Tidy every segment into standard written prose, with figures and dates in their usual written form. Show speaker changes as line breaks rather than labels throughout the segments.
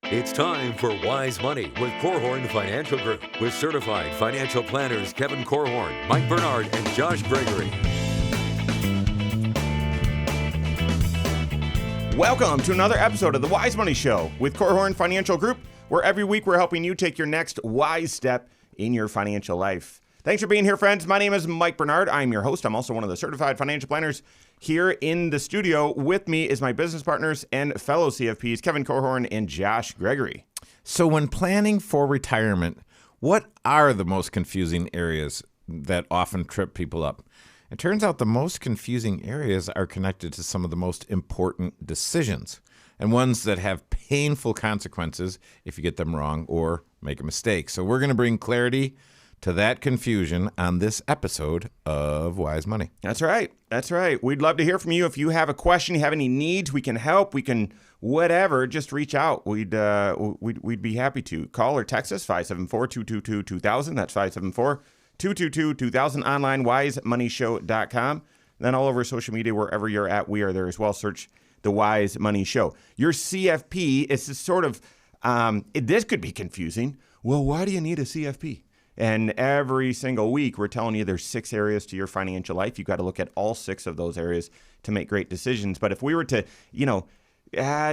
It's time for Wise Money with Korhorn Financial Group with certified financial planners Kevin Korhorn, Mike Bernard, and Josh Gregory.
Welcome to another episode of the Wise Money Show with Korhorn Financial Group, where every week we're helping you take your next wise step in your financial life. Thanks for being here, friends. My name is Mike Bernard. I'm your host. I'm also one of the certified financial planners here in the studio. With me is my business partners and fellow CFPs, Kevin Korhorn and Josh Gregory.
So when planning for retirement, what are the most confusing areas that often trip people up? It turns out the most confusing areas are connected to some of the most important decisions and ones that have painful consequences if you get them wrong or make a mistake. So we're going to bring clarity to that confusion on this episode of Wise Money.
That's right. That's right. We'd love to hear from you. If you have a question, you have any needs, we can help. We can whatever. Just reach out. We'd be happy to. Call or text us 574-222-2000. That's 574-222-2000. Online, wisemoneyshow.com. Then all over social media, wherever you're at, we are there as well. Search The Wise Money Show. Your CFP is sort of, this could be confusing. Well, why do you need a CFP? And every single week, we're telling you there's 6 areas to your financial life. You've got to look at all 6 of those areas to make great decisions. But if we were to,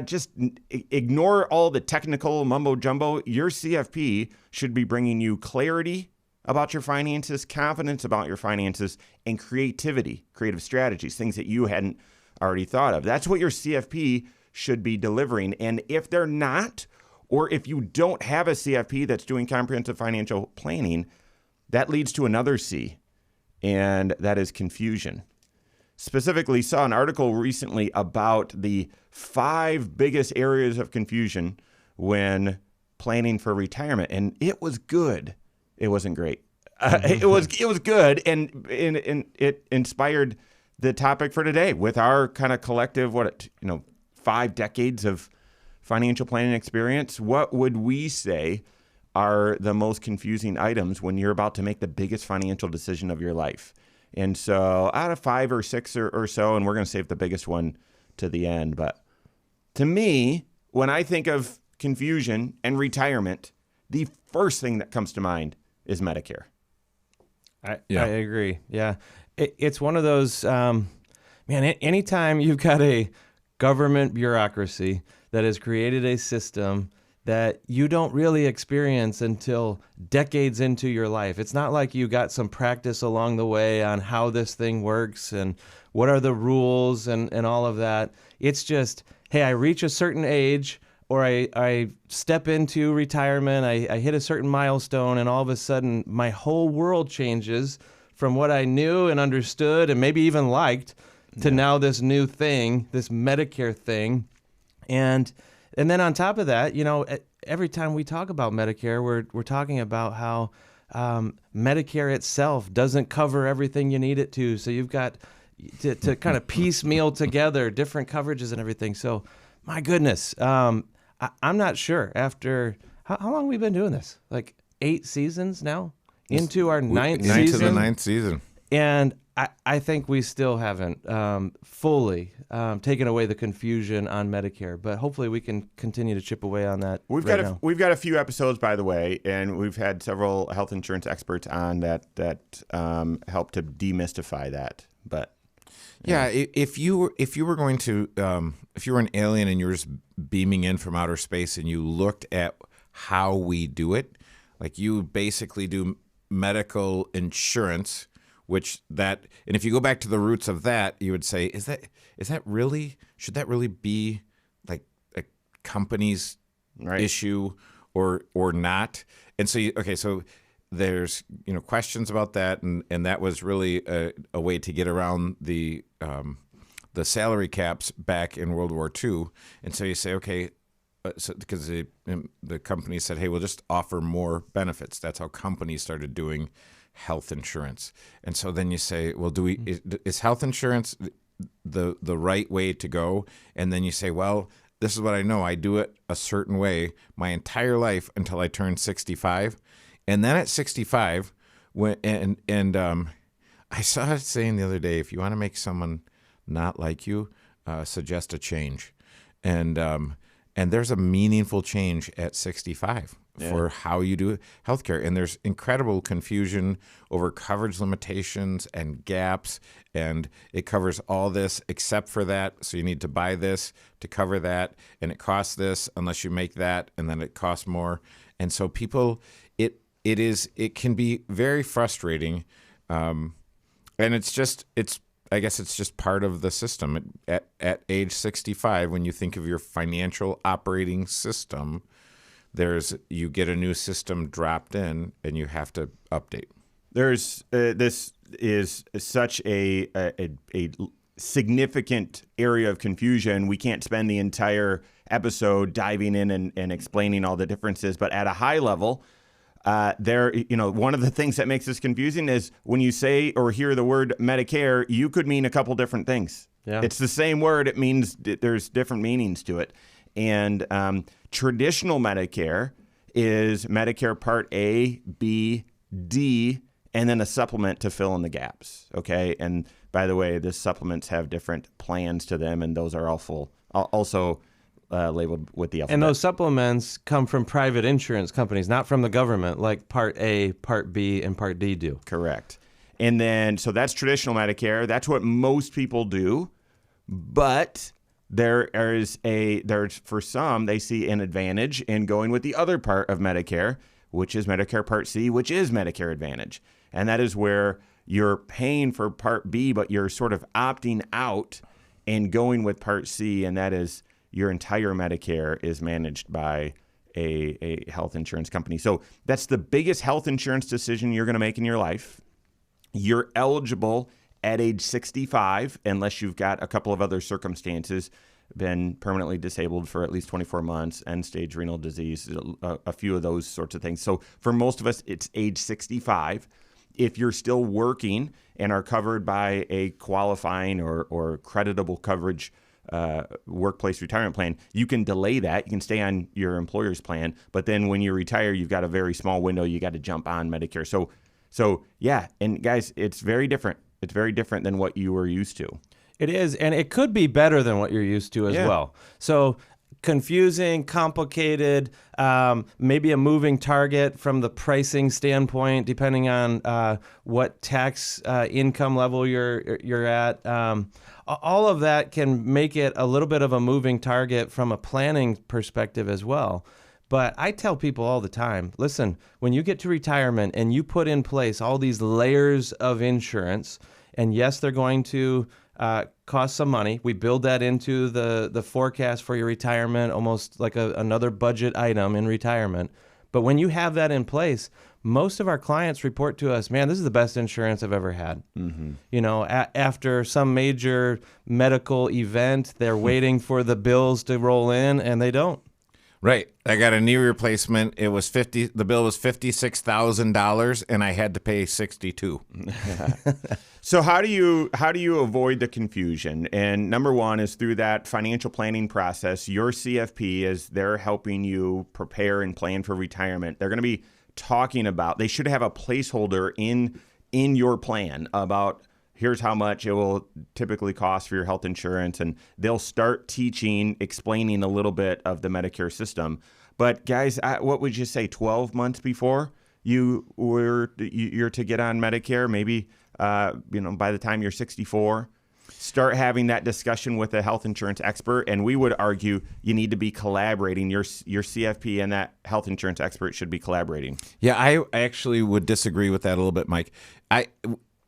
just ignore all the technical mumbo jumbo, your CFP should be bringing you clarity about your finances, confidence about your finances, and creativity, creative strategies, things that you hadn't already thought of. That's what your CFP should be delivering. And if they're not, or if you don't have a CFP that's doing comprehensive financial planning, that leads to another C, and that is confusion. Specifically, saw an article recently about the 5 biggest areas of confusion when planning for retirement, and it was good. It wasn't great. It was good, and it inspired the topic for today with our kind of collective 5 decades of financial planning experience. What would we say are the most confusing items when you're about to make the biggest financial decision of your life? And so out of 5 or 6 or so, and we're going to save the biggest one to the end. But to me, when I think of confusion and retirement, the first thing that comes to mind is Medicare.
I agree. Yeah. It's one of those, anytime you've got a government bureaucracy that has created a system that you don't really experience until decades into your life. It's not like you got some practice along the way on how this thing works and what are the rules and all of that. It's just, hey, I reach a certain age or I step into retirement, I hit a certain milestone, and all of a sudden my whole world changes from what I knew and understood and maybe even liked to now this new thing, this Medicare thing. And then on top of that, every time we talk about Medicare, we're talking about how Medicare itself doesn't cover everything you need it to. So you've got to kind of piecemeal together different coverages and everything. So my goodness, I'm not sure after how long we've been doing this, like 8 seasons now into our 9th season.
Into the 9th season.
And I think we still haven't fully taken away the confusion on Medicare, but hopefully we can continue to chip away on that.
We've got a few episodes, by the way, and we've had several health insurance experts on that help to demystify that. But
if you were an alien and you were just beaming in from outer space and you looked at how we do it, like you basically do medical insurance. And if you go back to the roots of that, you would say, should that really be like a company's issue or not? And so, so there's, questions about that. And that was really a way to get around the salary caps back in World War II. And so you say, okay, because the company said, hey, we'll just offer more benefits. That's how companies started doing health insurance. And so then you say, well, is health insurance the right way to go? And then you say, well, this is what I know. I do it a certain way my entire life until I turn 65. And then at 65, I saw it saying the other day, if you want to make someone not like you, suggest a change. And And there's a meaningful change at 65 for how you do healthcare. And there's incredible confusion over coverage limitations and gaps. And it covers all this except for that. So you need to buy this to cover that. And it costs this unless you make that. And then it costs more. And so people, it can be very frustrating. And I guess it's just part of the system. At age 65, when you think of your financial operating system, you get a new system dropped in, and you have to update.
This is such a significant area of confusion. We can't spend the entire episode diving in and explaining all the differences, but at a high level, one of the things that makes this confusing is when you say or hear the word Medicare, you could mean a couple different things. Yeah. It's the same word. It means there's different meanings to it. And traditional Medicare is Medicare Part A, B, D, and then a supplement to fill in the gaps. Okay. And by the way, the supplements have different plans to them, and those are also labeled with the alphabet.
And those supplements come from private insurance companies, not from the government, like Part A, Part B, and Part D do.
Correct. And then, so that's traditional Medicare. That's what most people do. But there's for some, they see an advantage in going with the other part of Medicare, which is Medicare Part C, which is Medicare Advantage. And that is where you're paying for Part B, but you're sort of opting out and going with Part C, and that is your entire Medicare is managed by a health insurance company. So that's the biggest health insurance decision you're going to make in your life. You're eligible at age 65, unless you've got a couple of other circumstances, been permanently disabled for at least 24 months, end-stage renal disease, a few of those sorts of things. So for most of us, it's age 65. If you're still working and are covered by a qualifying or creditable coverage workplace retirement plan, you can delay that. You can stay on your employer's plan, but then when you retire, you've got a very small window. You got to jump on Medicare. So yeah, and guys, it's very different. It's very different than what you were used to.
It is, and it could be better than what you're used to as well. So confusing, complicated, maybe a moving target from the pricing standpoint, depending on what tax income level you're at. All of that can make it a little bit of a moving target from a planning perspective as well. But I tell people all the time, listen, when you get to retirement and you put in place all these layers of insurance, and yes, they're going to cost some money. We build that into the forecast for your retirement, almost like another budget item in retirement. But when you have that in place, most of our clients report to us, man, this is the best insurance I've ever had. Mm-hmm. You know, after some major medical event, they're waiting for the bills to roll in, and they don't.
Right. I got a knee replacement. It was the bill was $56,000, and I had to pay $62,000.
So how do you avoid the confusion? And number one is through that financial planning process. Your CFP, as they're helping you prepare and plan for retirement, they're going to be talking about, they should have a placeholder in your plan about here's how much it will typically cost for your health insurance. And they'll start explaining a little bit of the Medicare system. But guys, what would you say, 12 months before you're to get on Medicare, maybe, by the time you're 64, start having that discussion with a health insurance expert. And we would argue you need to be collaborating. Your CFP and that health insurance expert should be collaborating.
Yeah, I actually would disagree with that a little bit, Mike.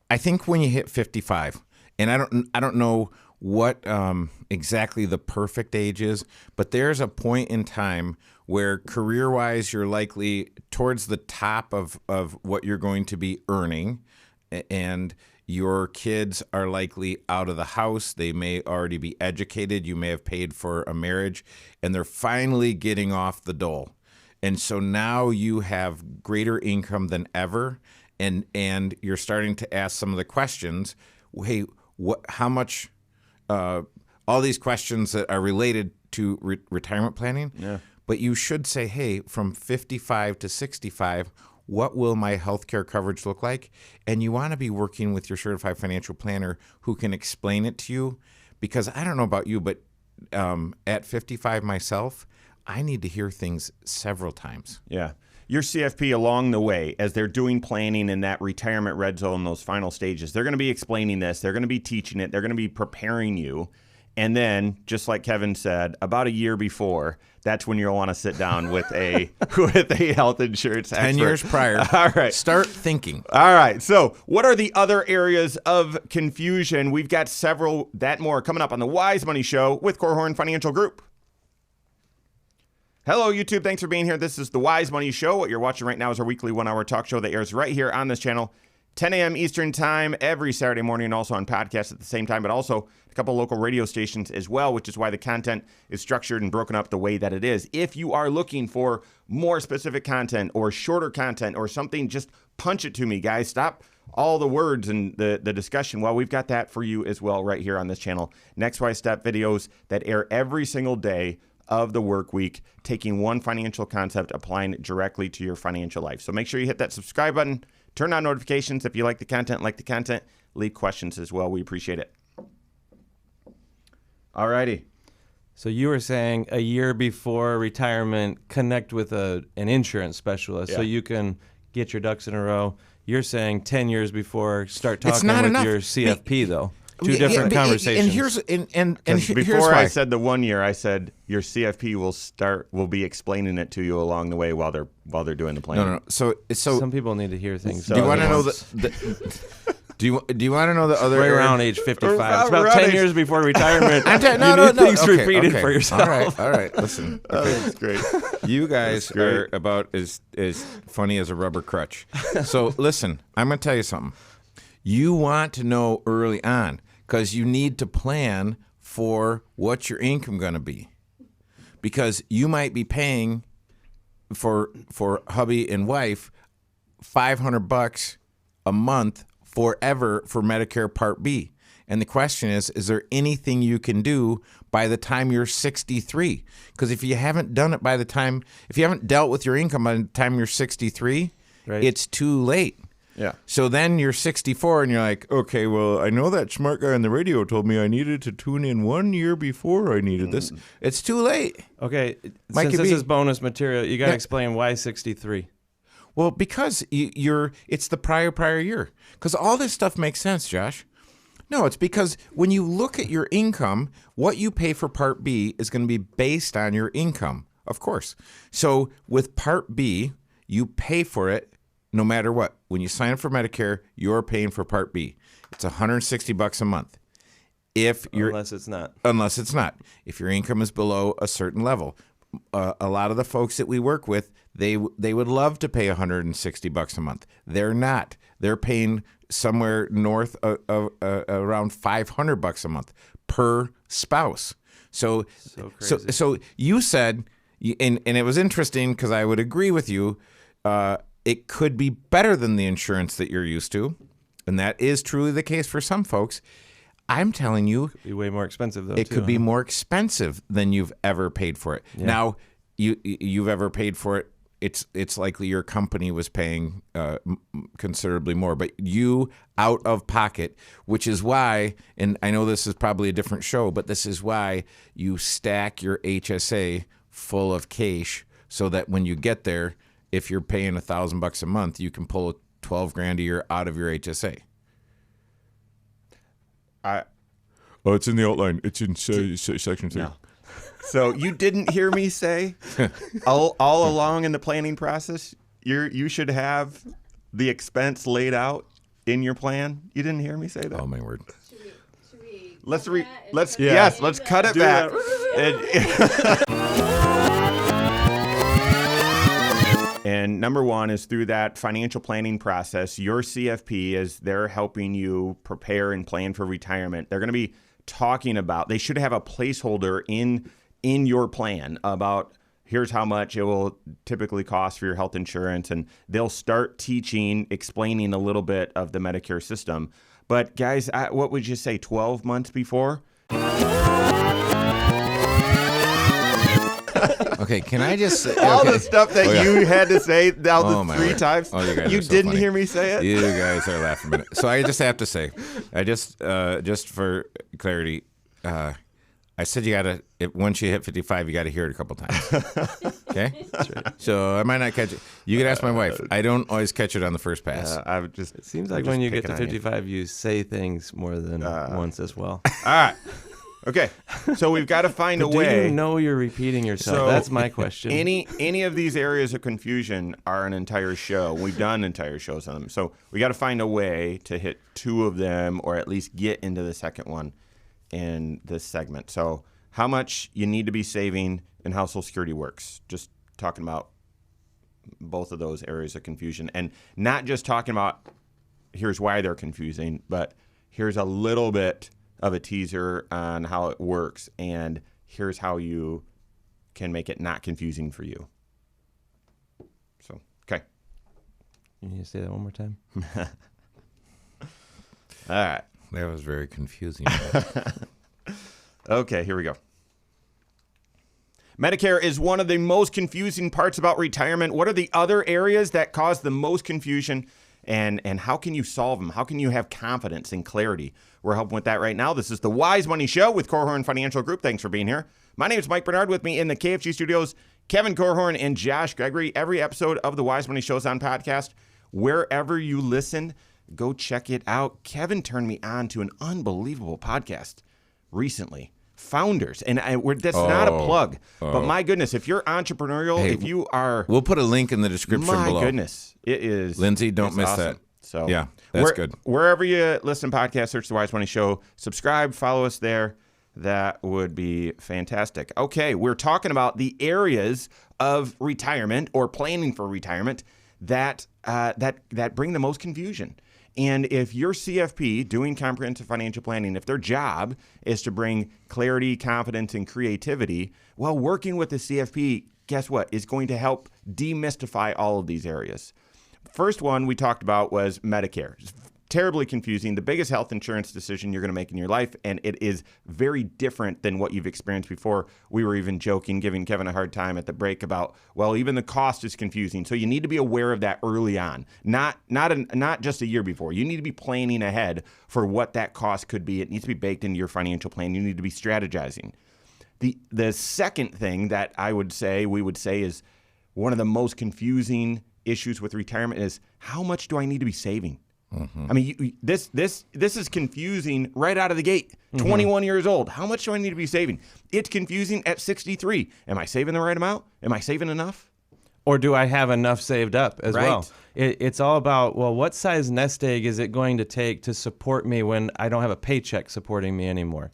I think when you hit 55, and I don't know what exactly the perfect age is, but there's a point in time where career-wise you're likely towards the top of what you're going to be earning, and your kids are likely out of the house. They may already be educated. You may have paid for a marriage, and they're finally getting off the dole. And so now you have greater income than ever, and you're starting to ask some of the questions. Hey, how much? All these questions that are related to retirement planning. Yeah. But you should say, hey, from 55 to 65, what will my healthcare coverage look like? And you want to be working with your certified financial planner who can explain it to you, because I don't know about you, but at 55 myself, I need to hear things several times.
Yeah. Your CFP along the way, as they're doing planning in that retirement red zone, those final stages, they're going to be explaining this. They're going to be teaching it. They're going to be preparing you. And then, just like Kevin said, about a year before, that's when you'll want to sit down with a health insurance expert.
10 years prior.
All right.
Start thinking.
All right. So what are the other areas of confusion? We've got several, that more, coming up on the Wise Money Show with Korhorn Financial Group. Hello, YouTube. Thanks for being here. This is the Wise Money Show. What you're watching right now is our weekly 1-hour talk show that airs right here on this channel, 10 a.m. Eastern Time every Saturday morning, and also on podcast at the same time, but also a couple local radio stations as well, which is why the content is structured and broken up the way that it is. If you are looking for more specific content or shorter content or something, just punch it to me, guys. Stop all the words and the discussion. Well, we've got that for you as well right here on this channel. Next Wise Step videos that air every single day of the work week, taking one financial concept, applying it directly to your financial life. So make sure you hit that subscribe button, turn on notifications if you like the content, leave questions as well. We appreciate it. All righty.
So you were saying a year before retirement, connect with an insurance specialist so you can get your ducks in a row. You're saying 10 years before, start talking with
enough.
your CFP, though. Two different conversations.
And here's
before
why.
I said the 1 year, I said your CFP will be explaining it to you along the way while they're doing the planning.
No. So
some people need to hear things.
Do you want to know Do you want to know the other
right around age 55? It's about
Right
10 years before retirement.
No.
Things
Okay,
repeated
okay.
for yourself.
All right. Listen,
That's great.
you guys are about as funny as a rubber crutch. So listen, I'm going to tell you something. You want to know early on because you need to plan for what your income going to be, because you might be paying for hubby and wife $500 a month forever for Medicare Part B. And the question is there anything you can do by the time you're 63? Because if you haven't done it if you haven't dealt with your income by the time you're 63, it's too late.
Yeah.
So then you're 64 and you're like, okay, well, I know that smart guy on the radio told me I needed to tune in 1 year before I needed this. It's too late.
Okay. Since this is bonus material, you got to explain why 63.
Well, because it's the prior year. Because all this stuff makes sense, Josh. No, it's because when you look at your income, what you pay for Part B is going to be based on your income, of course. So with Part B, you pay for it no matter what. When you sign up for Medicare, you're paying for Part B. It's $160 a month. Unless it's not. If your income is below a certain level. A lot of the folks that we work with, they would love to pay $160 a month. They're not. They're paying somewhere north of around $500 a month per spouse. So you said, and it was interesting because I would agree with you. It could be better than the insurance that you're used to, and that is truly the case for some folks. I'm telling you,
it'd be way more expensive though.
It could be more expensive than you've ever paid for it. Yeah. Now, you've ever paid for it. It's likely your company was paying considerably more, but you out of pocket, which is why, and I know this is probably a different show, but this is why you stack your HSA full of cash so that when you get there, if you're paying $1,000 a month, you can pull $12,000 a year out of your HSA. It's in the outline. It's in section 3.
No. So you didn't hear me say all along in the planning process, you should have the expense laid out in your plan. You didn't hear me say that.
Oh my word!
Let's cut it back. And number one is through that financial planning process, your CFP, is they're helping you prepare and plan for retirement. They're going to be talking about, they should have a placeholder in your plan about here's how much it will typically cost for your health insurance. And they'll start teaching, explaining a little bit of the Medicare system. But guys, what would you say, 12 months before?
Okay, can I just say,
all the stuff that you had to say the 3 times?
Oh, you guys
you
are so
didn't
funny.
hear me say it?
You guys are laughing a minute. So I just have to say, just for clarity, I said once you hit 55, you got to hear it a couple times. Okay? That's right. So I might not catch it. You could ask my wife. I don't always catch it on the first pass.
It seems like when you get to 55, you say things more than once as well.
All right. Okay. So we've got to find a way.
Do you know you're repeating yourself?
So
that's my question.
Any of these areas of confusion are an entire show. We've done entire shows on them. So we got to find a way to hit 2 of them, or at least get into the second one in this segment. So how much you need to be saving and how Social Security works. Just talking about both of those areas of confusion, and not just talking about here's why they're confusing, but here's a little bit of a teaser on how it works, and here's how you can make it not confusing for you. So, okay.
You need to say that one more time?
All right.
That was very confusing.
Okay, here we go. Medicare is one of the most confusing parts about retirement. What are the other areas that cause the most confusion? And how can you solve them? How can you have confidence and clarity? We're helping with that right now. This is the Wise Money Show with Korhorn Financial Group. Thanks for being here. My name is Mike Bernard. With me in the KFG studios, Kevin Korhorn and Josh Gregory. Every episode of the Wise Money Show is on podcast. Wherever you listen, go check it out. Kevin turned me on to an unbelievable podcast recently. Founders. And that's not a plug. But my goodness, if you're entrepreneurial, if you are...
We'll put a link in the description below.
My goodness. It is.
Lindsay, don't miss
awesome.
that.
So
yeah, that's good.
Wherever you listen to podcasts, search the Wise Money Show. Subscribe, follow us there. That would be fantastic. Okay, we're talking about the areas of retirement or planning for retirement that bring the most confusion. And if your CFP doing comprehensive financial planning, if their job is to bring clarity, confidence, and creativity, well, working with the CFP, guess what, is going to help demystify all of these areas. First one we talked about was Medicare. It's terribly confusing, the biggest health insurance decision you're going to make in your life, and it is very different than what you've experienced before. We were even joking, giving Kevin a hard time at the break about, well, even the cost is confusing. So you need to be aware of that early on, not just a year before. You need to be planning ahead for what that cost could be. It needs to be baked into your financial plan. You need to be strategizing. The second thing that we would say is one of the most confusing issues with retirement is, how much do I need to be saving? Mm-hmm. I mean, this is confusing right out of the gate. 21 years old. How much do I need to be saving? It's confusing at 63. Am I saving the right amount? Am I saving enough?
Or do I have enough saved up as well? It's all about, well, what size nest egg is it going to take to support me when I don't have a paycheck supporting me anymore?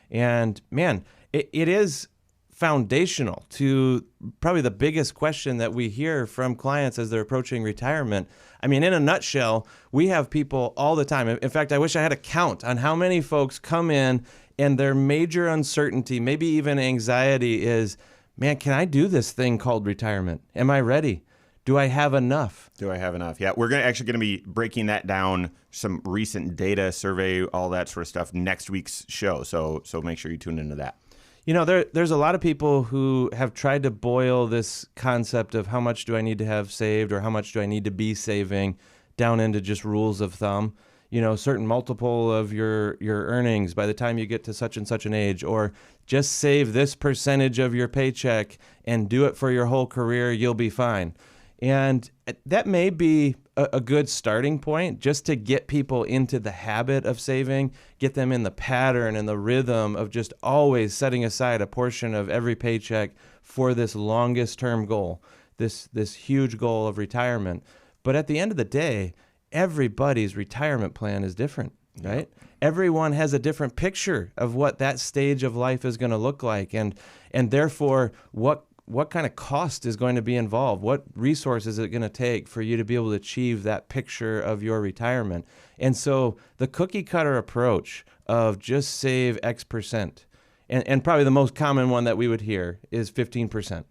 And man, it is foundational to probably the biggest question that we hear from clients as they're approaching retirement. I mean, in a nutshell, we have people all the time. In fact, I wish I had a count on how many folks come in and their major uncertainty, maybe even anxiety, is, man, can I do this thing called retirement? Am I ready? Do I have enough?
Yeah, we're actually going to be breaking that down, some recent data, survey, all that sort of stuff next week's show. So make sure you tune into that.
You know, there's a lot of people who have tried to boil this concept of how much do I need to have saved or how much do I need to be saving down into just rules of thumb. You know, certain multiple of your earnings by the time you get to such and such an age, or just save this percentage of your paycheck and do it for your whole career, you'll be fine. And that may be a good starting point just to get people into the habit of saving, get them in the pattern and the rhythm of just always setting aside a portion of every paycheck for this longest term goal, this huge goal of retirement. But at the end of the day, everybody's retirement plan is different, right? Yeah. Everyone has a different picture of what that stage of life is going to look like, and therefore what kind of cost is going to be involved? What resources is it going to take for you to be able to achieve that picture of your retirement? And so the cookie cutter approach of just save X percent, and probably the most common one that we would hear is 15%.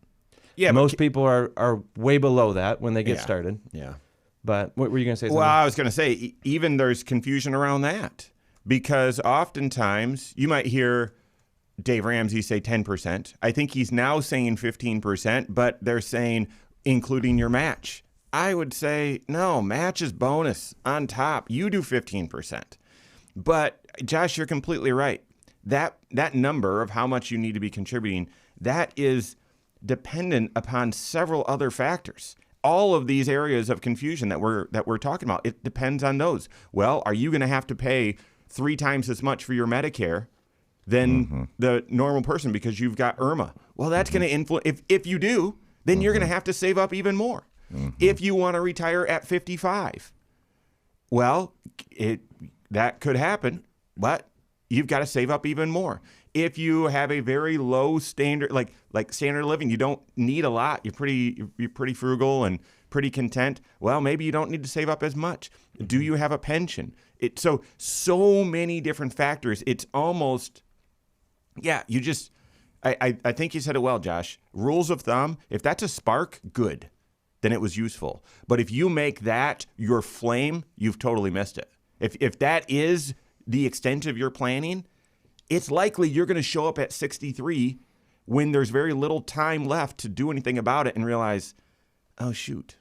Yeah, most people are way below that when they get started.
Yeah.
But what were you going to say?
Well, I was going to say, even there's confusion around that, because oftentimes you might hear Dave Ramsey say 10%. I think he's now saying 15%, but they're saying including your match. I would say, no, match is bonus on top. You do 15%. But Josh, you're completely right. that number of how much you need to be contributing, that is dependent upon several other factors. All of these areas of confusion that we're talking about, it depends on those. Well, are you going to have to pay 3 times as much for your Medicare than the normal person because you've got IRMA? Well, that's going to influence. If you do, then you're going to have to save up even more. If you want to retire at 55, well, that could happen, but you've got to save up even more. If you have a very low standard, like standard of living, you don't need a lot. You're pretty frugal and pretty content. Well, maybe you don't need to save up as much. Do you have a pension? So many different factors. It's almost, you just, I think you said it well, Josh. Rules of thumb, if that's a spark, good. Then it was useful. But if you make that your flame, you've totally missed it. If that is the extent of your planning, it's likely you're going to show up at 63 when there's very little time left to do anything about it and realize, oh, shoot,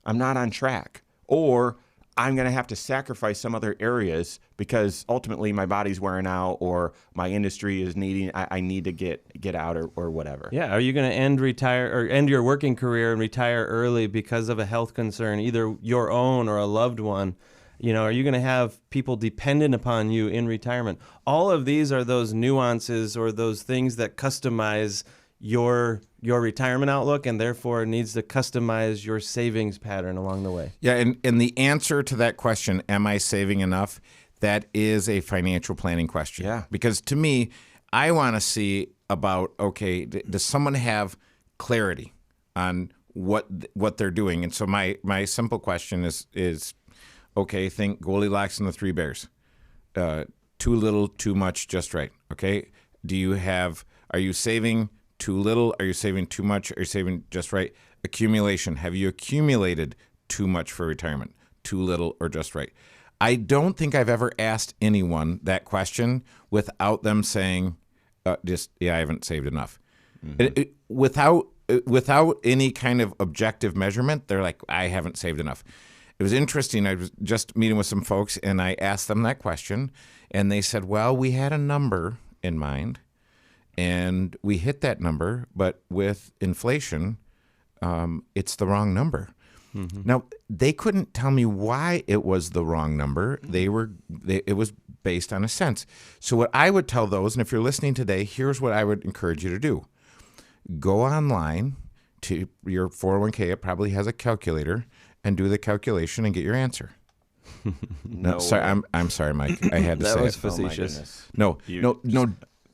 I'm not on track. Or I'm going to have to sacrifice some other areas because ultimately my body's wearing out or my industry is I need to get out or whatever.
Yeah. Are you going to end your working career and retire early because of a health concern, either your own or a loved one? Are you going to have people dependent upon you in retirement? All of these are those nuances or those things that customize your retirement outlook and therefore needs to customize your savings pattern along the way.
Yeah, and the answer to that question, am I saving enough, that is a financial planning question.
Yeah.
Because to me, I want to see about, okay, does someone have clarity on what they're doing? And so my simple question is okay, think Goldilocks and the Three Bears. Too little, too much, just right. Okay? Are you saving too little? Are you saving too much? Are you saving just right? Accumulation. Have you accumulated too much for retirement? Too little or just right? I don't think I've ever asked anyone that question without them saying, I haven't saved enough. Without any kind of objective measurement, they're like, I haven't saved enough. It was interesting. I was just meeting with some folks, and I asked them that question, and they said, well, we had a number in mind, and we hit that number, but with inflation, it's the wrong number. Now, they couldn't tell me why it was the wrong number. It was based on a sense. So what I would tell those, and if you're listening today, here's what I would encourage you to do. Go online to your 401k. It probably has a calculator, and do the calculation and get your answer. No, sorry, I'm sorry, Mike. I had to say
that was
it.
facetious.
No,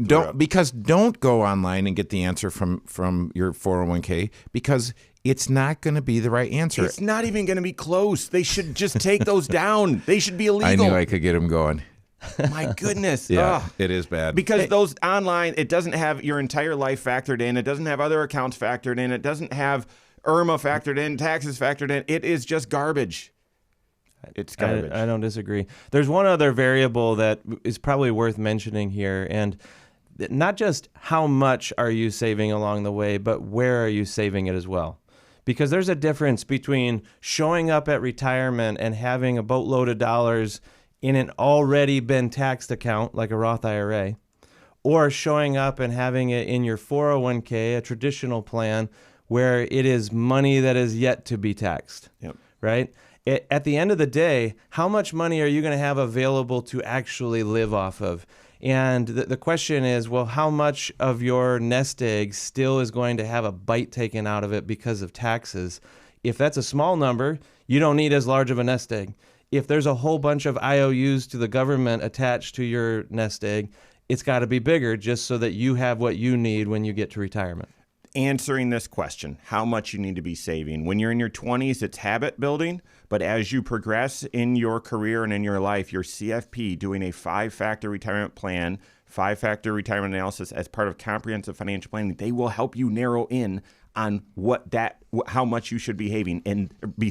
don't go online and get the answer from your 401k because it's not going to be the right answer.
It's not even going to be close. They should just take those down. They should be illegal.
I knew I could get them going.
My goodness.
Yeah, it is bad.
Because those online, it doesn't have your entire life factored in. It doesn't have other accounts factored in. It doesn't have IRMA factored in, taxes factored in. It is just garbage. It's garbage.
I don't disagree. There's one other variable that is probably worth mentioning here, and not just how much are you saving along the way, but where are you saving it as well? Because there's a difference between showing up at retirement and having a boatload of dollars in an already been taxed account, like a Roth IRA, or showing up and having it in your 401k, a traditional plan, where it is money that is yet to be taxed, right? At the end of the day, how much money are you going to have available to actually live off of? And the question is, well, how much of your nest egg still is going to have a bite taken out of it because of taxes? If that's a small number, you don't need as large of a nest egg. If there's a whole bunch of IOUs to the government attached to your nest egg, it's got to be bigger just so that you have what you need when you get to retirement.
Answering this question, how much you need to be saving. When you're in your 20s, it's habit building. But as you progress in your career and in your life, your CFP doing a 5-factor retirement plan, 5-factor retirement analysis as part of comprehensive financial planning, they will help you narrow in on how much you should be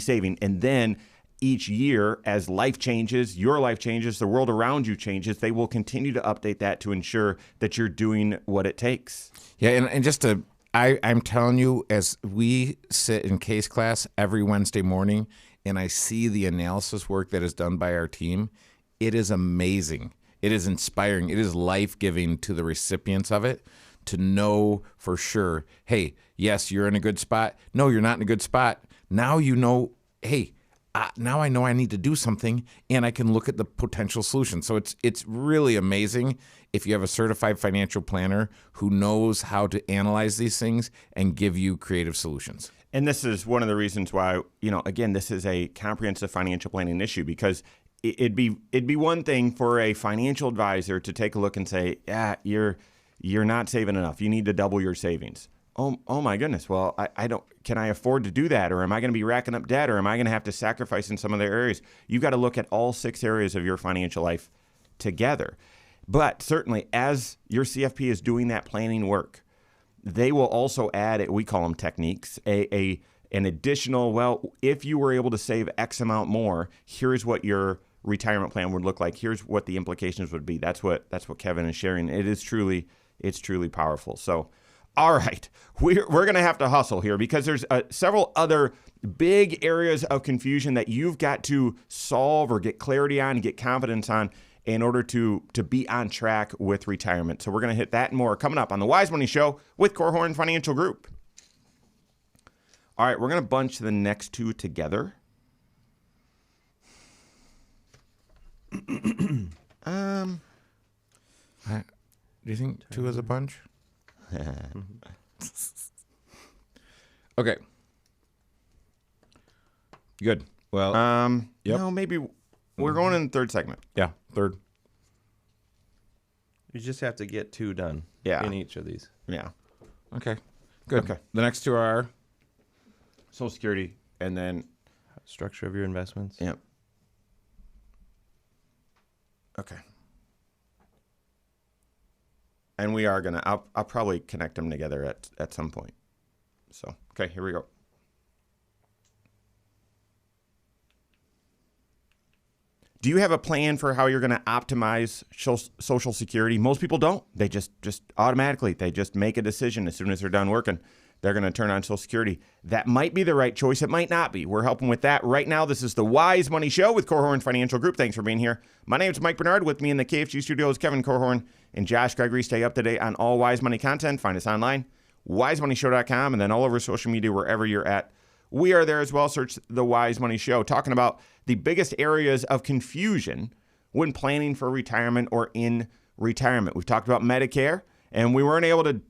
saving. And then each year, as life changes, your life changes, the world around you changes, they will continue to update that to ensure that you're doing what it takes.
Yeah, and just to... I'm telling you, as we sit in case class every Wednesday morning and I see the analysis work that is done by our team, it is amazing. It is inspiring. It is life-giving to the recipients of it to know for sure, hey, yes, you're in a good spot. No, you're not in a good spot. Now you know, hey, now I know I need to do something, and I can look at the potential solution. So it's really amazing if you have a certified financial planner who knows how to analyze these things and give you creative solutions.
And this is one of the reasons why, again, this is a comprehensive financial planning issue, because it'd be one thing for a financial advisor to take a look and say, yeah, you're not saving enough. You need to double your savings. Oh my goodness. Well, can I afford to do that? Or am I going to be racking up debt? Or am I going to have to sacrifice in some other areas? You've got to look at all 6 areas of your financial life together. But certainly as your CFP is doing that planning work, they will also add, we call them techniques, an additional, well, if you were able to save X amount more, here's what your retirement plan would look like. Here's what the implications would be. That's what Kevin is sharing. It's truly powerful. So, all right, we're going to have to hustle here because there's several other big areas of confusion that you've got to solve or get clarity on, get confidence on in order to be on track with retirement. So we're going to hit that and more coming up on the Wise Money Show with Korhorn Financial Group. All right, we're going to bunch the next 2 together.
Do you think 2 is a bunch? Okay. Good. Well, yep.
No, maybe we're going in the third segment.
Yeah, third.
You just have to get 2 done
in
each of these.
Yeah.
Okay. Good.
Okay.
The next 2 are
Social Security and then
Structure of your investments.
Yep. Okay. And we are going to, I'll probably connect them together at some point. So, okay, here we go. Do you have a plan for how you're going to optimize Social Security? Most people don't. They just automatically, they just make a decision as soon as they're done working. They're going to turn on Social Security. That might be the right choice. It might not be. We're helping with that right now. This is the Wise Money Show with Korhorn Financial Group. Thanks for being here. My name is Mike Bernard. With me in the KFG studios, Kevin Korhorn and Josh Gregory. Stay up to date on all Wise Money content. Find us online, wisemoneyshow.com, and then all over social media, wherever you're at. We are there as well. Search the Wise Money Show, talking about the biggest areas of confusion when planning for retirement or in retirement. We've talked about Medicare, and we weren't able to,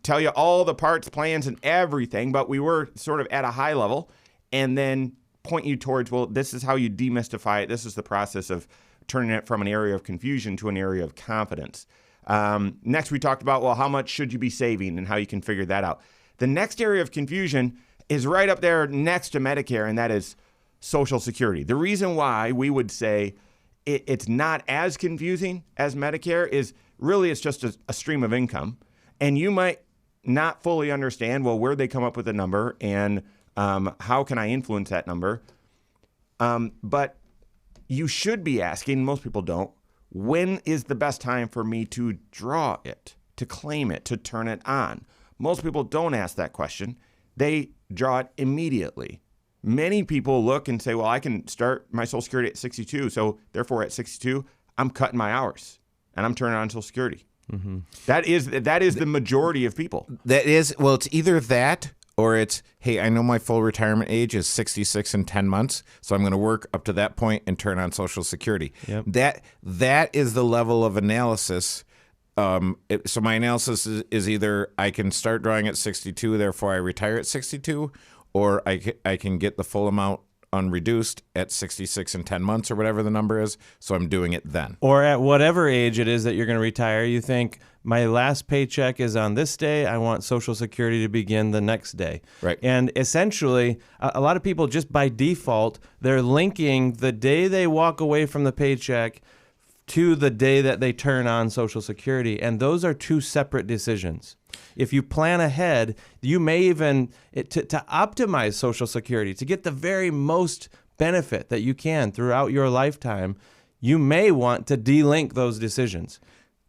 tell you all the parts, plans, and everything, but we were sort of at a high level and then point you towards, well, this is how you demystify it. This is the process of turning it from an area of confusion to an area of confidence. Next, we talked about, well, how much should you be saving and how you can figure that out. The next area of confusion is right up there next to Medicare, and that is Social Security. The reason why we would say it's not as confusing as Medicare is really it's just a stream of income. And you might not fully understand, well, where'd they come up with the number and how can I influence that number? But you should be asking, most people don't, when is the best time for me to draw it, to claim it, to turn it on? Most people don't ask that question. They draw it immediately. Many people look and say, well, I can start my Social Security at 62, so therefore at 62, I'm cutting my hours and I'm turning on Social Security. Mm-hmm. That is the majority of people.
That is, well, it's either that or it's, hey, I know my full retirement age is 66 in 10 months, so I'm going to work up to that point and turn on Social Security. Yep. That is the level of analysis. So my analysis is either I can start drawing at 62, therefore I retire at 62, or I can get the full amount unreduced at 66 in 10 months or whatever the number is, so I'm doing it then.
Or at whatever age it is that you're going to retire, you think, my last paycheck is on this day, I want Social Security to begin the next day.
Right.
And essentially, a lot of people just by default, they're linking the day they walk away from the paycheck to the day that they turn on Social Security, and those are 2 separate decisions. If you plan ahead, you may even, to optimize Social Security, to get the very most benefit that you can throughout your lifetime, you may want to delink those decisions.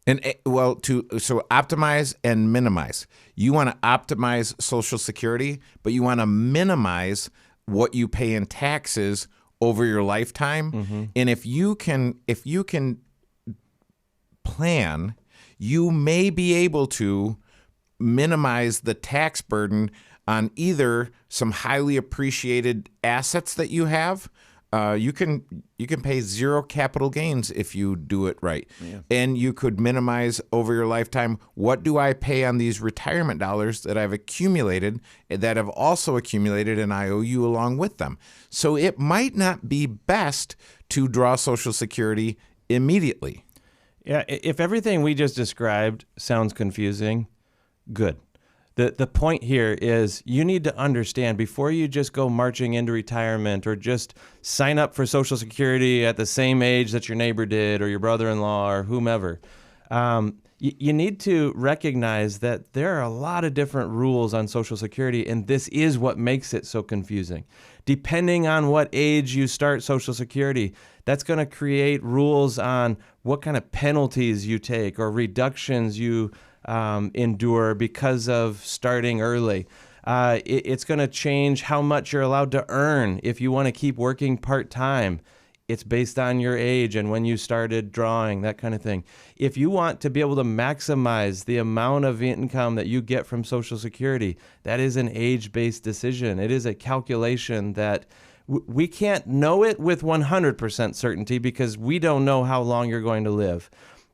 And so optimize and minimize. You want to optimize Social Security, but you want to minimize what you pay in taxes over your lifetime. Mm-hmm. And if you can plan, you may be able to minimize the tax burden on either some highly appreciated assets that you have. You can pay zero capital gains if you do it right. Yeah. And you could minimize over your lifetime, what do I pay on these retirement dollars that I've accumulated, that have also accumulated an IOU along with them. So it might not be best to draw Social Security immediately.
Yeah, if everything we just described sounds confusing, good. The point here is you need to understand before you just go marching into retirement or just sign up for Social Security at the same age that your neighbor did or your brother-in-law or whomever. You need to recognize that there are a lot of different rules on Social Security, and this is what makes it so confusing. Depending on what age you start Social Security, that's going to create rules on what kind of penalties you take or reductions you endure because of starting early. It's going to change how much you're allowed to earn if you want to keep working part-time. It's based on your age and when you started drawing, that kind of thing. If you want to be able to maximize the amount of income that you get from Social Security, that is an age-based decision. It is a calculation that we can't know it with 100% certainty because we don't know how long you're going to live.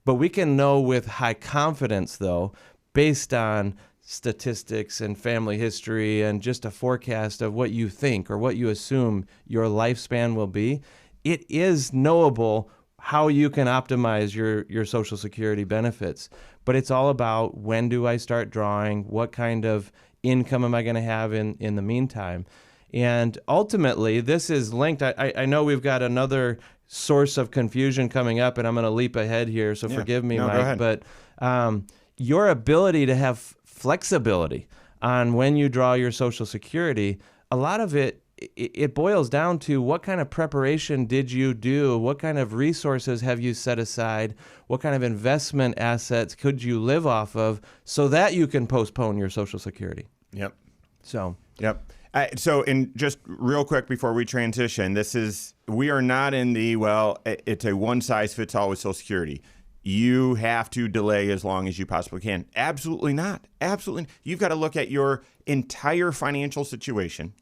But we can know with high confidence, though, based on statistics and family history and just a forecast of what you think or what you assume your lifespan will be, it is knowable how you can optimize your Social Security benefits. But it's all about when do I start drawing, what kind of income am I going to have in the meantime. And ultimately, this is linked. I know we've got another source of confusion coming up, and I'm going to leap ahead here, so forgive me, Mike. But your ability to have flexibility on when you draw your Social Security, a lot of it boils down to what kind of preparation did you do? What kind of resources have you set aside? What kind of investment assets could you live off of so that you can postpone your Social Security?
Yep.
Yep.
So, in just real quick before we transition, we are not in it's a one-size-fits-all with Social Security. You have to delay as long as you possibly can. Absolutely not. Absolutely. You've got to look at your entire financial situation,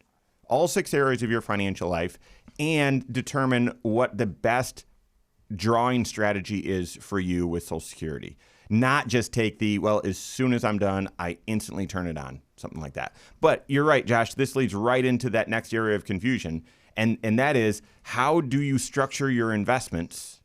all 6 areas of your financial life, and determine what the best drawing strategy is for you with Social Security. Not just take as soon as I'm done, I instantly turn it on, something like that. But you're right, Josh, this leads right into that next area of confusion, and that is, how do you structure your investments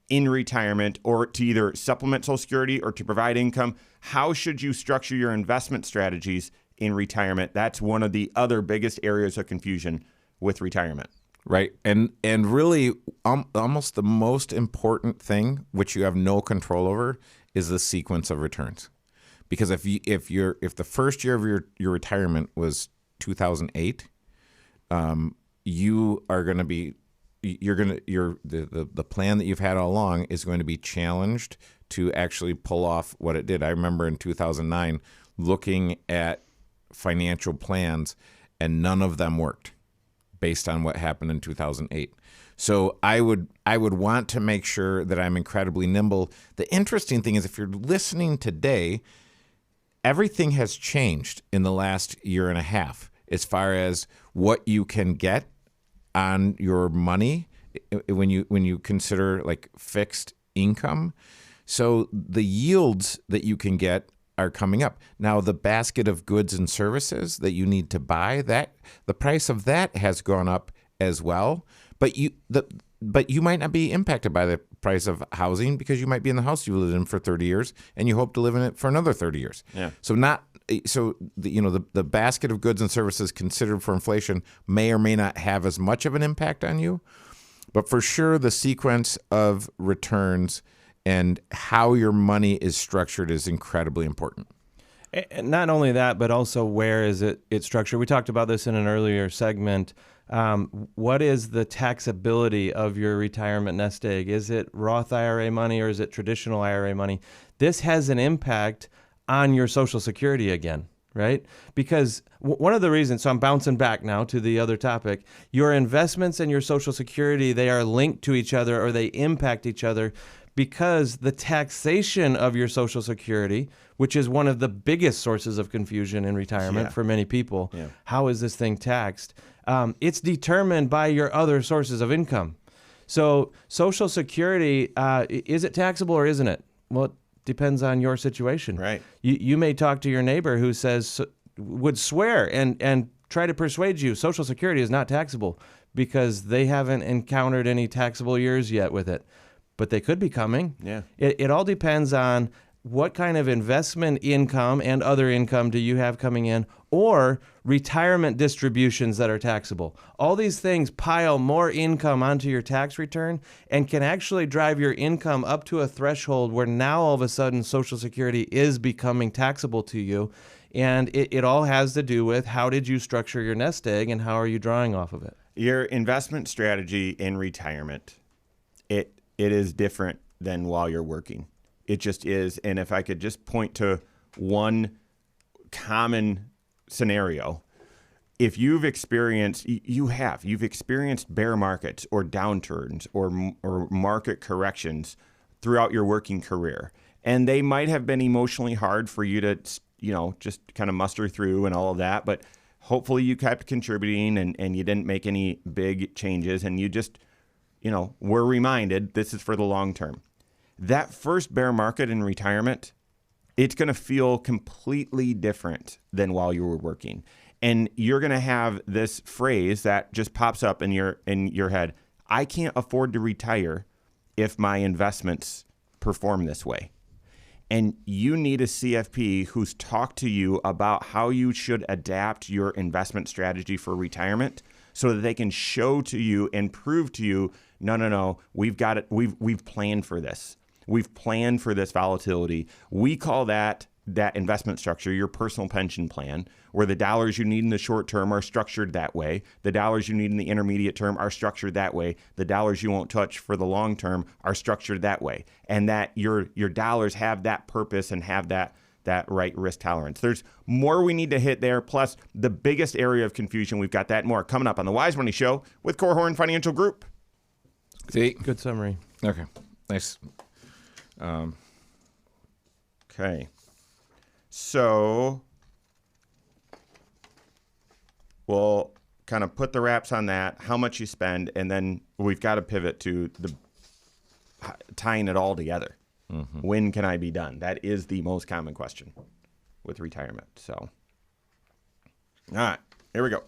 in retirement or to either supplement Social Security or to provide income? How should you structure your investment strategies in retirement? That's one of the other biggest areas of confusion with retirement.
Right. And really almost the most important thing, which you have no control over, is the sequence of returns. Because if the first year of your retirement was 2008, you are going to be the plan that you've had all along is going to be challenged to actually pull off what it did. I remember in 2009 looking at financial plans, and none of them worked based on what happened in 2008. So I would want to make sure that I'm incredibly nimble. The interesting thing is, if you're listening today, everything has changed in the last year and a half as far as what you can get on your money when you consider like fixed income. So the yields that you can get are coming up. Now, the basket of goods and services that you need to buy, the price of that has gone up as well. But you might not be impacted by the price of housing because you might be in the house you lived in for 30 years and you hope to live in it for another 30 years.
Yeah.
The basket of goods and services considered for inflation may or may not have as much of an impact on you. But for sure, the sequence of returns and how your money is structured is incredibly important.
And not only that, but also where is it structured? We talked about this in an earlier segment. What is the taxability of your retirement nest egg? Is it Roth IRA money or is it traditional IRA money? This has an impact on your Social Security again, right? Because one of the reasons, so I'm bouncing back now to the other topic, your investments and your Social Security, they are linked to each other or they impact each other because the taxation of your Social Security, which is one of the biggest sources of confusion in retirement for many people, how is this thing taxed? It's determined by your other sources of income. So Social Security, is it taxable or isn't it? Well, it depends on your situation.
Right.
You may talk to your neighbor who would swear and try to persuade you Social Security is not taxable because they haven't encountered any taxable years yet with it. But they could be coming.
Yeah.
It all depends on what kind of investment income and other income do you have coming in, or retirement distributions that are taxable. All these things pile more income onto your tax return and can actually drive your income up to a threshold where now all of a sudden Social Security is becoming taxable to you. And it all has to do with how did you structure your nest egg and how are you drawing off of it?
Your investment strategy in retirement, it is different than while you're working. It just is. And if I could just point to one common scenario, if you've experienced bear markets or downturns or market corrections throughout your working career, and they might have been emotionally hard for you to, just kind of muster through and all of that, but hopefully you kept contributing and you didn't make any big changes, and you just we're reminded this is for the long term. That first bear market in retirement, it's going to feel completely different than while you were working. And you're going to have this phrase that just pops up in your head. I can't afford to retire if my investments perform this way. And you need a CFP who's talked to you about how you should adapt your investment strategy for retirement so that they can show to you and prove to you, no, we've got it. We've planned for this. We've planned for this volatility. We call that investment structure your personal pension plan, where the dollars you need in the short term are structured that way. The dollars you need in the intermediate term are structured that way. The dollars you won't touch for the long term are structured that way. And that your dollars have that purpose and have that right risk tolerance. There's more we need to hit there. Plus, the biggest area of confusion, we've got that and more coming up on the Wise Money Show with Korhorn Financial Group.
See?
Good summary.
Okay. Nice.
Okay. So we'll kind of put the wraps on that, how much you spend, and then we've got to pivot to the tying it all together. Mm-hmm. When can I be done? That is the most common question with retirement. So, all right, here we go.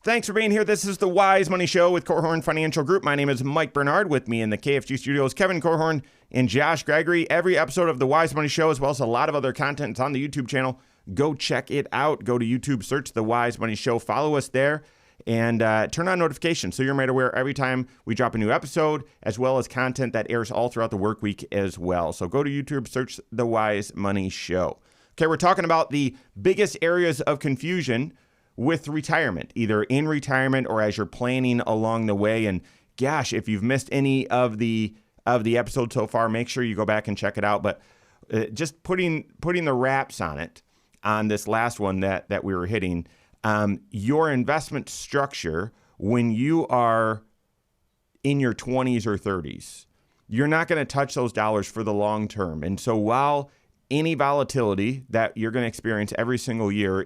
Thanks for being here. This is the Wise Money Show with Korhorn Financial Group. My name is Mike Bernard. With me in the KFG studios, Kevin Korhorn and Josh Gregory. Every episode of the Wise Money Show, as well as a lot of other content, is on the YouTube channel. Go check it out. Go to YouTube, search the Wise Money Show. Follow us there and turn on notifications so you're made aware every time we drop a new episode, as well as content that airs all throughout the work week as well. So go to YouTube, search the Wise Money Show. Okay, we're talking about the biggest areas of confusion with retirement, either in retirement or as you're planning along the way. And gosh, if you've missed any of the episodes so far, make sure you go back and check it out. But just putting the wraps on it, on this last one that we were hitting, your investment structure when you are in your 20s or 30s, you're not going to touch those dollars for the long term. And so while any volatility that you're going to experience every single year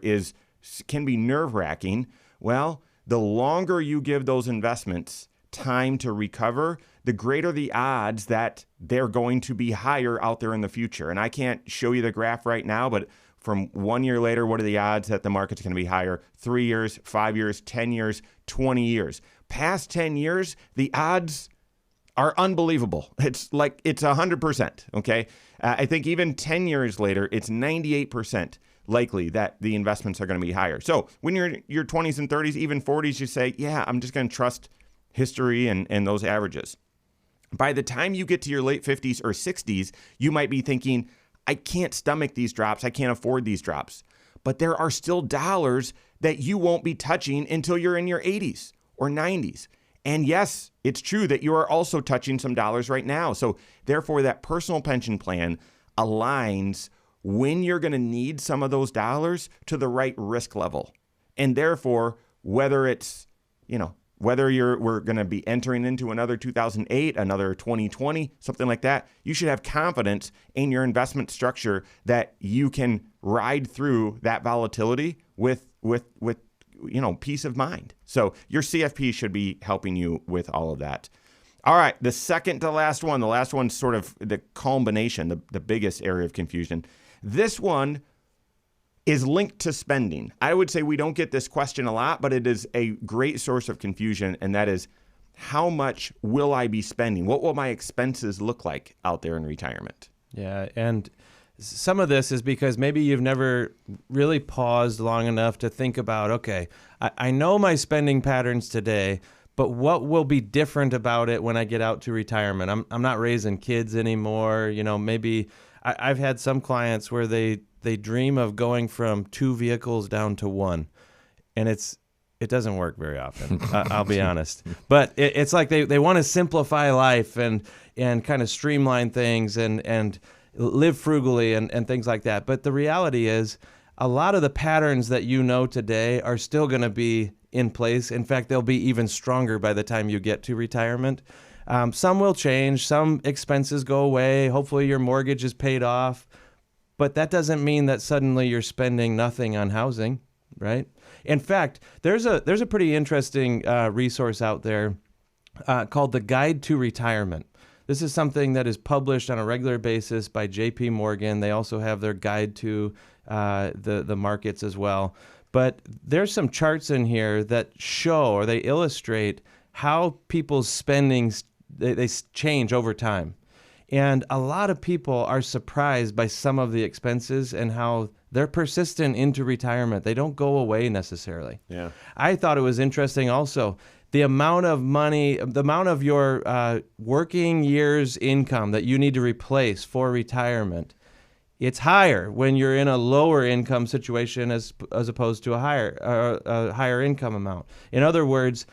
can be nerve-wracking, well, the longer you give those investments time to recover, the greater the odds that they're going to be higher out there in the future. And I can't show you the graph right now, but from 1 year later, what are the odds that the market's going to be higher? 3 years, 5 years, 10 years, 20 years. Past 10 years, the odds are unbelievable. It's 100%, okay? I think even 10 years later, it's 98% likely that the investments are going to be higher. So when you're in your 20s and 30s, even 40s, you say, yeah, I'm just going to trust history and those averages. By the time you get to your late 50s or 60s, you might be thinking, I can't stomach these drops. I can't afford these drops. But there are still dollars that you won't be touching until you're in your 80s or 90s. And yes, it's true that you are also touching some dollars right now. So therefore, that personal pension plan aligns when you're going to need some of those dollars to the right risk level. And therefore, whether it's, whether we're going to be entering into another 2008, another 2020, something like that, you should have confidence in your investment structure that you can ride through that volatility with peace of mind. So your CFP should be helping you with all of that. All right, the second to last one, the last one's sort of the culmination, the biggest area of confusion. This one is linked to spending. I would say we don't get this question a lot, but it is a great source of confusion, and that is, how much will I be spending? What will my expenses look like out there in retirement?
Yeah, and some of this is because maybe you've never really paused long enough to think about, okay, I know my spending patterns today, but what will be different about it when I get out to retirement? I'm not raising kids anymore. Maybe I've had some clients where they dream of going from 2 vehicles down to 1, and it doesn't work very often. I'll be honest, but it's like they want to simplify life and kind of streamline things and live frugally and things like that. But the reality is, a lot of the patterns that you know today are still going to be in place. In fact, they'll be even stronger by the time you get to retirement. Some will change. Some expenses go away. Hopefully your mortgage is paid off. But that doesn't mean that suddenly you're spending nothing on housing, right? In fact, there's a pretty interesting resource out there called the Guide to Retirement. This is something that is published on a regular basis by J.P. Morgan. They also have their guide to the markets as well. But there's some charts in here that show, or they illustrate, how people's spendings they change over time. And a lot of people are surprised by some of the expenses and how they're persistent into retirement. They don't go away necessarily.
Yeah.
I thought it was interesting also, the amount of money, the amount of your working years income that you need to replace for retirement, it's higher when you're in a lower income situation as opposed to a higher income amount. In other words,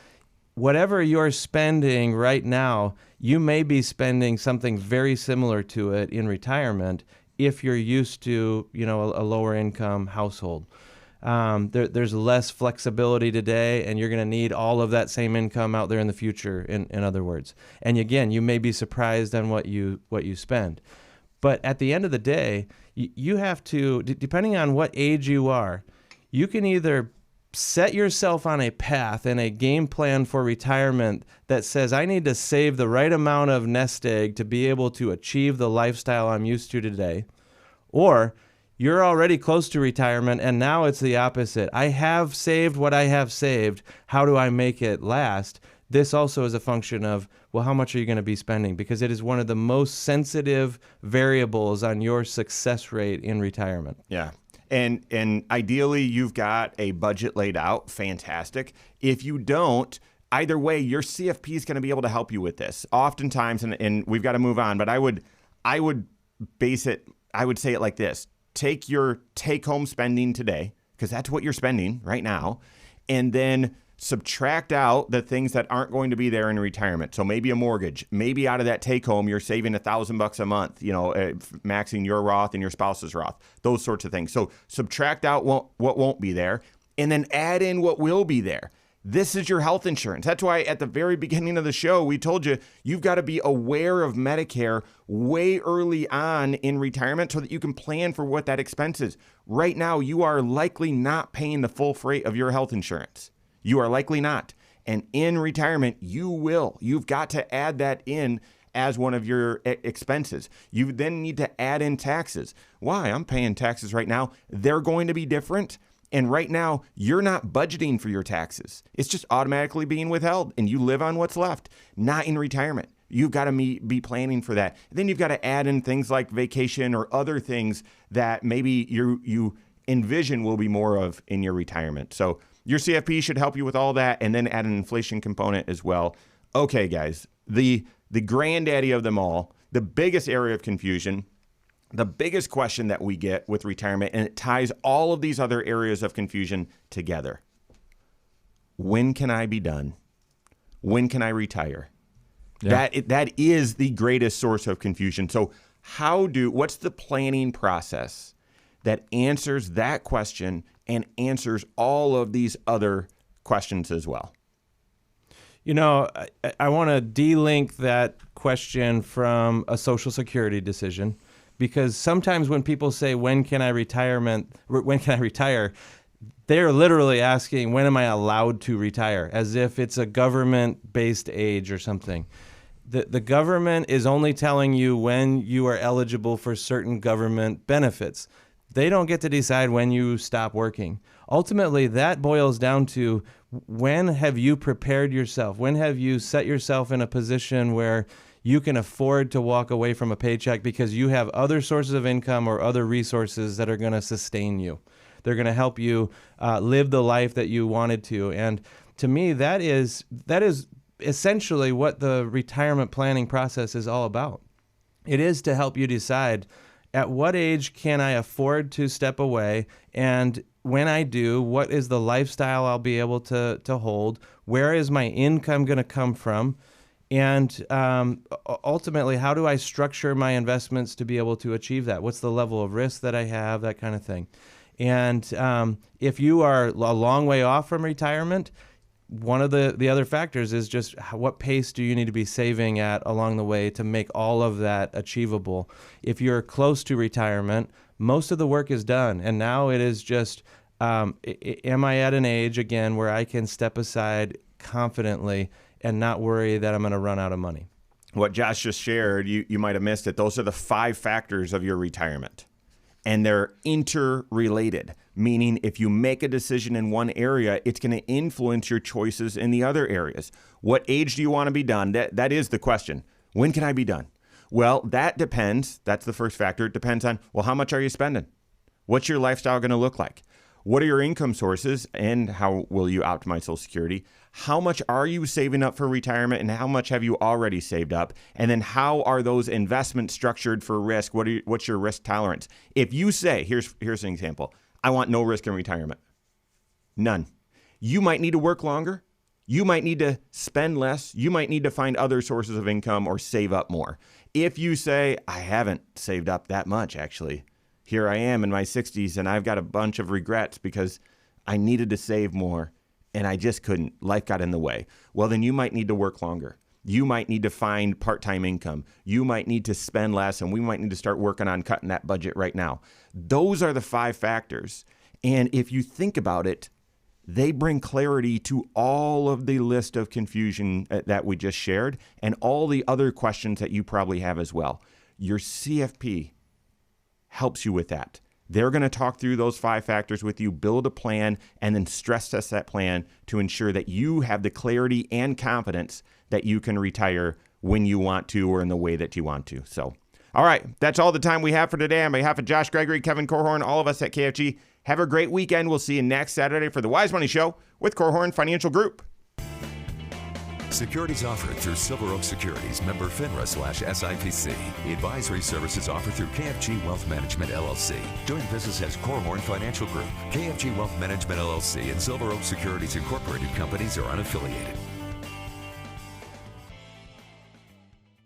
whatever you're spending right now, you may be spending something very similar to it in retirement if you're used to, a lower income household. There's less flexibility today, and you're going to need all of that same income out there in the future, in other words. And again, you may be surprised on what you spend. But at the end of the day, you have to, depending on what age you are, you can either set yourself on a path and a game plan for retirement that says, I need to save the right amount of nest egg to be able to achieve the lifestyle I'm used to today. Or you're already close to retirement, and now it's the opposite. I have saved what I have saved. How do I make it last? This also is a function of, well, how much are you going to be spending? Because it is one of the most sensitive variables on your success rate in retirement.
Yeah. And ideally, you've got a budget laid out. Fantastic. If you don't, either way, your CFP is going to be able to help you with this. Oftentimes, and we've got to move on, but I would say it like this. Take your take-home spending today, because that's what you're spending right now, and then subtract out the things that aren't going to be there in retirement. So maybe a mortgage, maybe out of that take home, you're saving $1,000 a month, maxing your Roth and your spouse's Roth, those sorts of things. So subtract out what won't be there, and then add in what will be there. This is your health insurance. That's why at the very beginning of the show, we told you, you've got to be aware of Medicare way early on in retirement so that you can plan for what that expense is. Right now, you are likely not paying the full freight of your health insurance. You are likely not. And in retirement, you will. You've got to add that in as one of your expenses. You then need to add in taxes. Why? I'm paying taxes right now. They're going to be different. And right now, you're not budgeting for your taxes. It's just automatically being withheld, and you live on what's left. Not in retirement. You've got to be planning for that. Then you've got to add in things like vacation or other things that maybe you envision will be more of in your retirement. So your CFP should help you with all that, and then add an inflation component as well. Okay, guys, the granddaddy of them all, the biggest area of confusion, the biggest question that we get with retirement, and it ties all of these other areas of confusion together. When can I be done? When can I retire? Yeah. That is the greatest source of confusion. So what's the planning process that answers that question and answers all of these other questions as well?
I want to de-link that question from a Social Security decision, because sometimes when people say, when can I retire, they're literally asking, when am I allowed to retire, as if it's a government-based age or something. The government is only telling you when you are eligible for certain government benefits. They don't get to decide when you stop working. Ultimately, that boils down to, when have you prepared yourself? When have you set yourself in a position where you can afford to walk away from a paycheck because you have other sources of income or other resources that are going to sustain you? They're going to help you live the life that you wanted to. And to me, that is essentially what the retirement planning process is all about. It is to help you decide, at what age can I afford to step away? And when I do, what is the lifestyle I'll be able to hold? Where is my income going to come from? And ultimately, how do I structure my investments to be able to achieve that? What's the level of risk that I have, that kind of thing. And if you are a long way off from retirement, one of the other factors is just what pace do you need to be saving at along the way to make all of that achievable. If you're close to retirement, most of the work is done. And now it is just, am I at an age, again, where I can step aside confidently and not worry that I'm going to run out of money?
What Josh just shared, you might have missed it. Those are the 5 factors of your retirement. And they're interrelated, meaning if you make a decision in one area, it's going to influence your choices in the other areas. What age do you want to be done? That is the question. When can I be done? Well, that depends. That's the first factor. It depends on, well, how much are you spending? What's your lifestyle going to look like? What are your income sources, and how will you optimize Social Security? How much are you saving up for retirement, and how much have you already saved up? And then how are those investments structured for risk? What's your risk tolerance? If you say, here's an example, I want no risk in retirement. None. You might need to work longer. You might need to spend less. You might need to find other sources of income or save up more. If you say, I haven't saved up that much, actually. Here I am in my 60s, and I've got a bunch of regrets because I needed to save more, and I just couldn't. Life got in the way. Well, then you might need to work longer. You might need to find part-time income. You might need to spend less, and we might need to start working on cutting that budget right now. Those are the 5 factors. And if you think about it, they bring clarity to all of the list of confusion that we just shared and all the other questions that you probably have as well. Your CFP helps you with that. They're going to talk through those 5 factors with you, build a plan, and then stress test that plan to ensure that you have the clarity and confidence that you can retire when you want to or in the way that you want to. So, all right, that's all the time we have for today. On behalf of Josh Gregory, Kevin Korhorn, all of us at KFG, have a great weekend. We'll see you next Saturday for the Wise Money Show with Korhorn Financial Group.
Securities offered through Silver Oak Securities, member FINRA/SIPC. Advisory services offered through KFG Wealth Management, LLC. Doing business as Korhorn Financial Group. KFG Wealth Management, LLC and Silver Oak Securities Incorporated companies are unaffiliated.